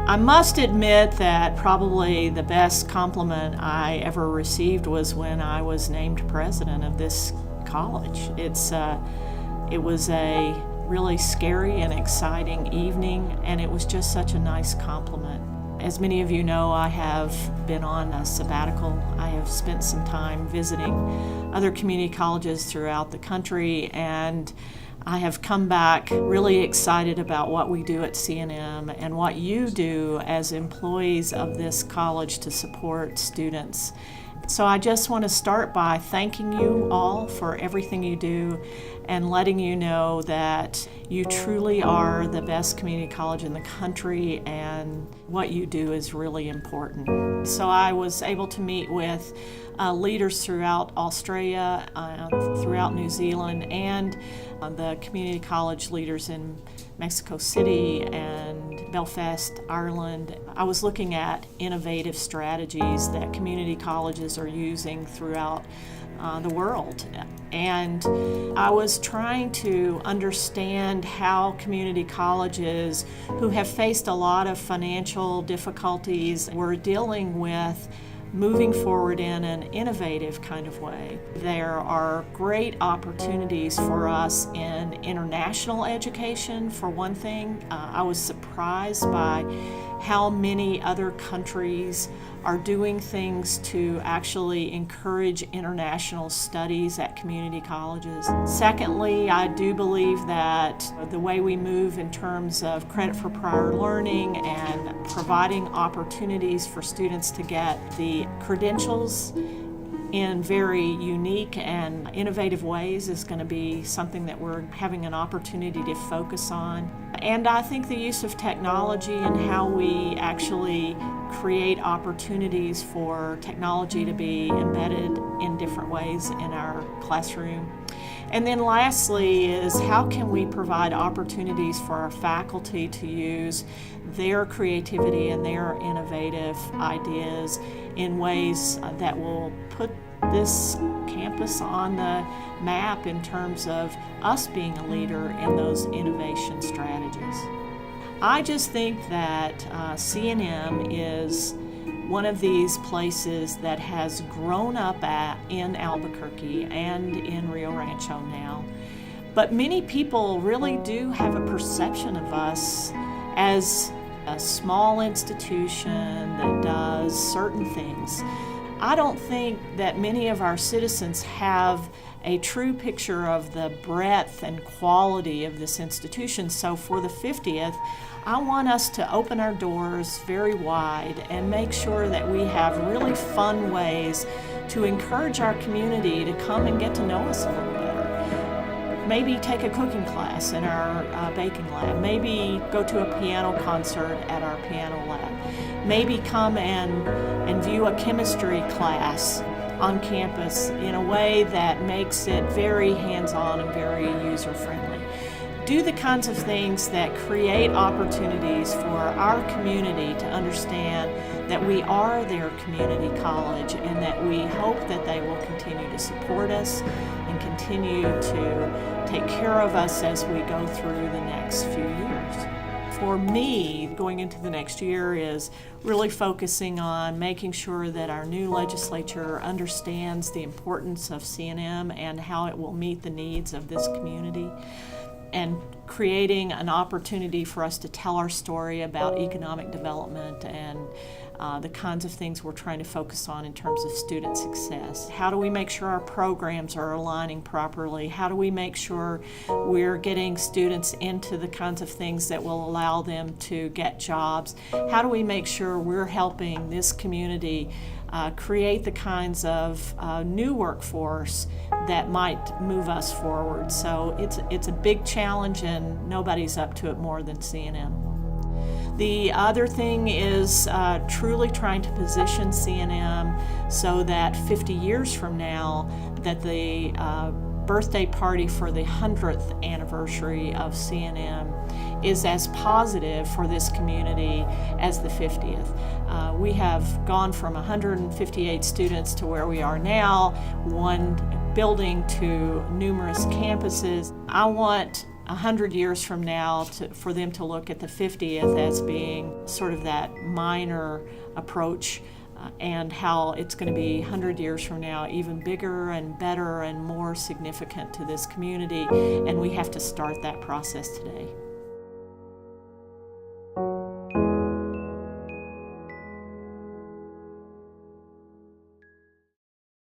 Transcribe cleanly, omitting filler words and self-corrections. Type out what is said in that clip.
I must admit that probably the best compliment I ever received was when I was named president of this college. It was a really scary and exciting evening, and it was just such a nice compliment. As many of you know, I have been on a sabbatical. I have spent some time visiting other community colleges throughout the country, and I have come back really excited about what we do at CNM and what you do as employees of this college to support students. So I just want to start by thanking you all for everything you do and letting you know that you truly are the best community college in the country, and what you do is really important. So I was able to meet with leaders throughout Australia, throughout New Zealand, and the community college leaders in Mexico City and Belfast, Ireland. I was looking at innovative strategies that community colleges are using throughout the world. And I was trying to understand how community colleges who have faced a lot of financial difficulties were dealing with moving forward in an innovative kind of way. There are great opportunities for us in international education, for one thing. I was surprised by how many other countries are doing things to actually encourage international studies at community colleges. Secondly, I do believe that the way we move in terms of credit for prior learning and providing opportunities for students to get the credentials in very unique and innovative ways is going to be something that we're having an opportunity to focus on. And I think the use of technology and how we actually create opportunities for technology to be embedded in different ways in our classroom. And then lastly is how can we provide opportunities for our faculty to use their creativity and their innovative ideas in ways that will put this campus on the map in terms of us being a leader in those innovation strategies. I just think that CNM is one of these places that has grown up in Albuquerque and in Rio Rancho now. But many people really do have a perception of us as a small institution that does certain things. I don't think that many of our citizens have a true picture of the breadth and quality of this institution. So for the 50th, I want us to open our doors very wide and make sure that we have really fun ways to encourage our community to come and get to know us a little better. Maybe take a cooking class in our baking lab. Maybe go to a piano concert at our piano lab. Maybe come and view a chemistry class on campus in a way that makes it very hands-on and very user-friendly. Do the kinds of things that create opportunities for our community to understand that we are their community college and that we hope that they will continue to support us and continue to take care of us as we go through the next few years. For me, going into the next year is really focusing on making sure that our new legislature understands the importance of CNM and how it will meet the needs of this community, and creating an opportunity for us to tell our story about economic development and the kinds of things we're trying to focus on in terms of student success. How do we make sure our programs are aligning properly? How do we make sure we're getting students into the kinds of things that will allow them to get jobs? How do we make sure we're helping this community create the kinds of new workforce that might move us forward? So it's a big challenge, and nobody's up to it more than CNM. The other thing is truly trying to position CNM so that 50 years from now, that the birthday party for the 100th anniversary of CNM is as positive for this community as the 50th. We have gone from 158 students to where we are now, one building to numerous campuses. I want 100 years from now for them to look at the 50th as being sort of that minor approach, and how it's going to be 100 years from now even bigger and better and more significant to this community, and we have to start that process today.